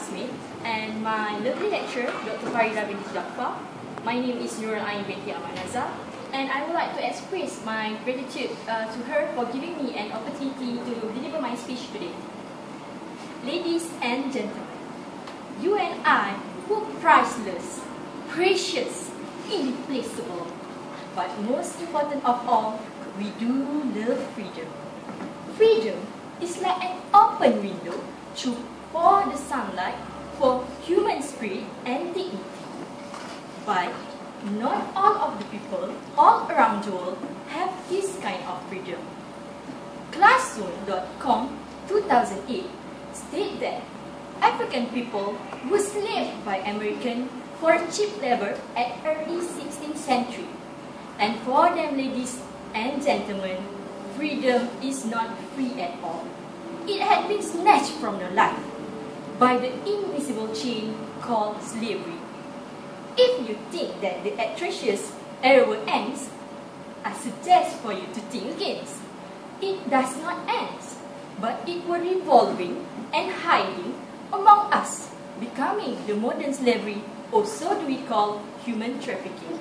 classmates and my lovely lecturer, Dr. Farida binti Jaafar. My name is Nurul binti Amanaza, and I would like to express my gratitude to her for giving me an opportunity to deliver my speech today. Ladies and gentlemen, you and I were priceless, precious, irreplaceable, but most important of all, we do love freedom. Freedom is like an open window to pour the sunlight for human spirit and dignity. But not all of the people all around the world have this kind of freedom. Classroom.com 2008 state that African people were slaved by Americans for cheap labor at early 16th century. And for them, ladies and gentlemen, freedom is not free at all. It had been snatched from their life by the invisible chain called slavery. If you think that the atrocious era ends, I suggest for you to think again. It does not end, but it was revolving and hiding among us, becoming the modern slavery, or so do we call human trafficking.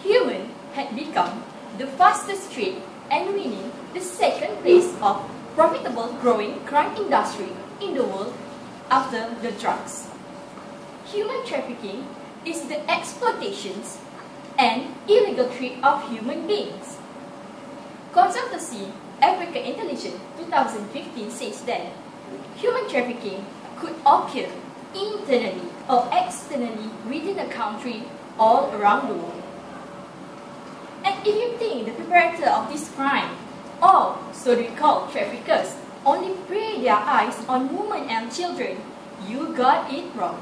Human had become the fastest trade and winning the second place of profitable growing crime industry in the world after the drugs. Human trafficking is the exploitations and illegal trade of human beings. Consultancy Africa Intelligence 2015 says that human trafficking could occur internally or externally within a country all around the world. And if you think the perpetrator of this crime, or so we call traffickers, only prey their eyes on women and children, you got it wrong.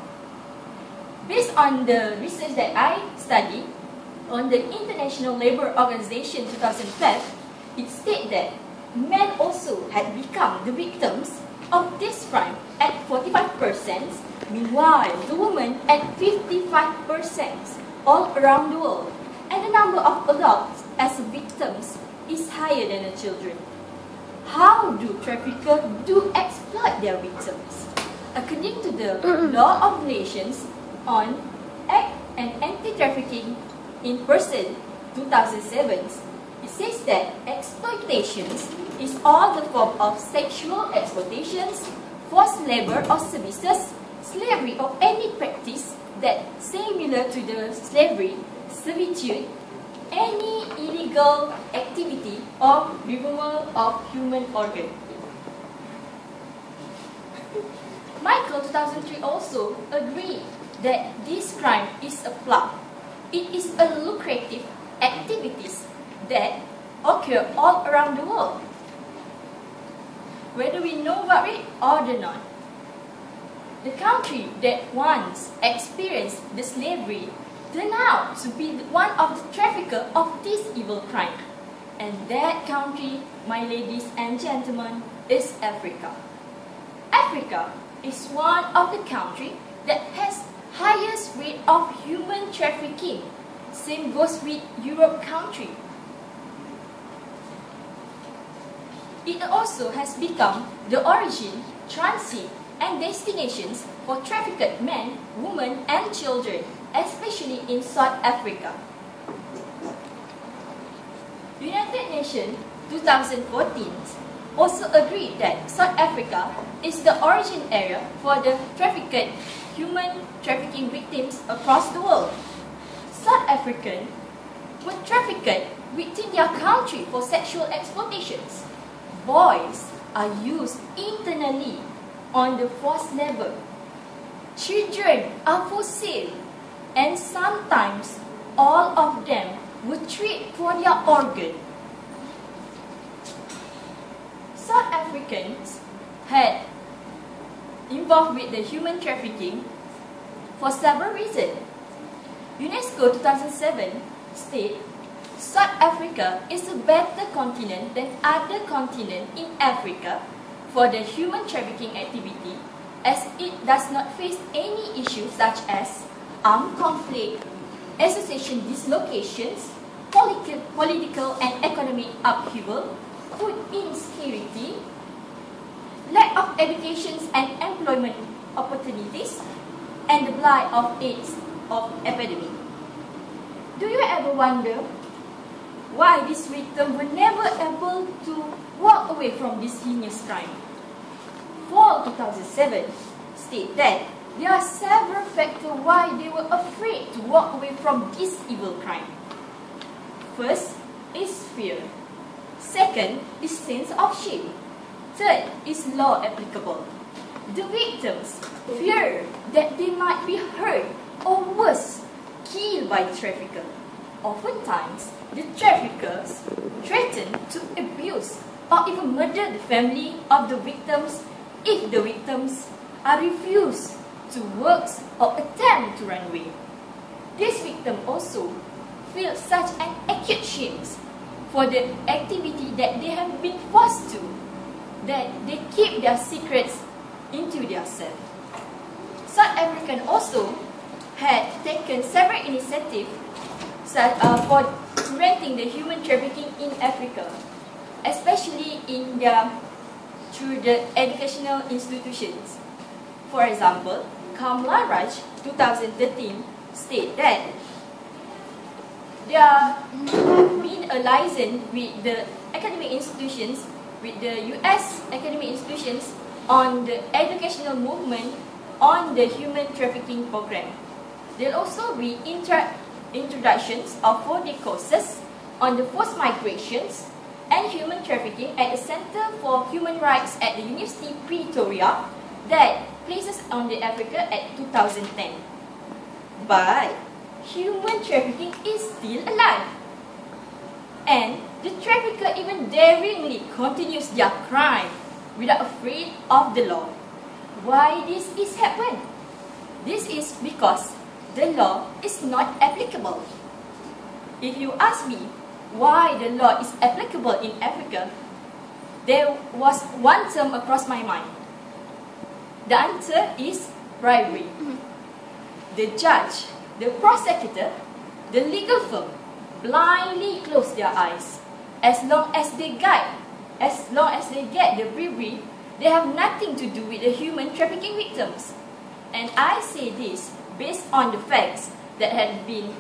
Based on the research that I studied on the International Labour Organization 2005, it states that men also had become the victims of this crime at 45%, meanwhile the women at 55% all around the world. And the number of adults as victims is higher than the children. How do traffickers exploit their victims? According to the Law of Nations on Act and Anti-Trafficking in Person 2007, it says that exploitations is all the form of sexual exploitations, forced labor or services, slavery or any practice that similar to the slavery, servitude, any illegal activity or removal of human organ. Michael 2003 also agreed that this crime is a plot. It is a lucrative activities that occur all around the world, whether we know about it or not. The country that once experienced the slavery turned out to be one of the traffickers of this evil crime. And that country, my ladies and gentlemen, is Africa. Africa is one of the countries that has highest rate of human trafficking. Same goes with Europe country. It also has become the origin, transit, and destinations for trafficked men, women, and children, especially in South Africa. United Nations 2014 also agreed that South Africa is the origin area for the trafficked human trafficking victims across the world. South Africans were trafficked within their country for sexual exploitations. Boys are used internally on the forced labor. Children are for sale, and sometimes all of them would trade for their organ. South Africans had involved with the human trafficking for several reasons. UNESCO 2007 states South Africa is a better continent than other continents in Africa for the human trafficking activity, as it does not face any issues such as armed conflict, association dislocations, political and economic upheaval, food insecurity, lack of education and employment opportunities and the blight of AIDS of epidemic. Do you ever wonder why these victims were never able to walk away from this heinous crime? Fall 2007 state that there are several factors why they were afraid to walk away from this evil crime. First is fear. Second is sense of shame. Third is law applicable. The victims fear that they might be hurt or worse, killed by the trafficker. Oftentimes, the traffickers threaten to abuse or even murder the family of the victims if the victims are refused to work or attempt to run away. These victims also feel such an acute shame for the activity that they have been forced to, that they keep their secrets into themselves. South African also had taken several initiatives for preventing the human trafficking in Africa, especially through the educational institutions. For example, Kamala Raj 2013 state that there have been a liaison with the academic institutions, with the US academic institutions on the educational movement on the human trafficking program. There will also be introductions of 4-day courses on the forced migrations and human trafficking at the Center for Human Rights at the University of Pretoria that places on the Africa at 2010. But human trafficking is still alive, and the trafficker even daringly continues their crime without afraid of the law. Why this is happened? This is because the law is not applicable. If you ask me why the law is applicable in Africa, there was one term across my mind. The answer is bribery. The judge, the prosecutor, the legal firm blindly close their eyes. As long as they get the bribery, they have nothing to do with the human trafficking victims. And I say this based on the facts that have been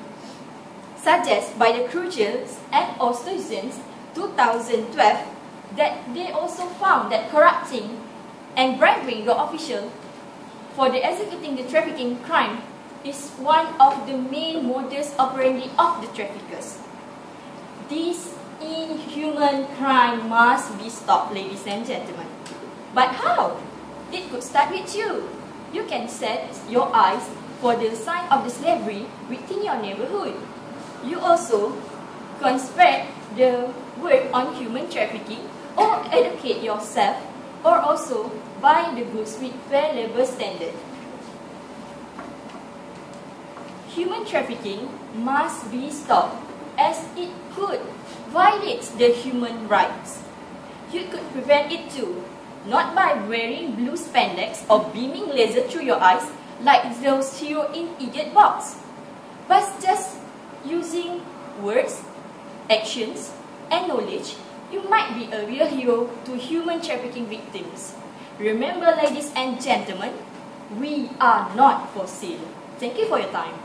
suggested by the Crucials and also since 2012, that they also found that corrupting and bribing the official for the executing the trafficking crime is one of the main modus operandi of the traffickers. This inhuman crime must be stopped, ladies and gentlemen. But how? It could start with you. You can set your eyes for the sign of the slavery within your neighborhood. You also can spread the word on human trafficking or educate yourself, or also buy the goods with fair labor standard. Human trafficking must be stopped as it could violate the human rights. You could prevent it too, not by wearing blue spandex or beaming laser through your eyes like those heroes in Idiot Box, but just using words, actions, and knowledge. You might be a real hero to human trafficking victims. Remember, ladies and gentlemen, we are not for sale. Thank you for your time.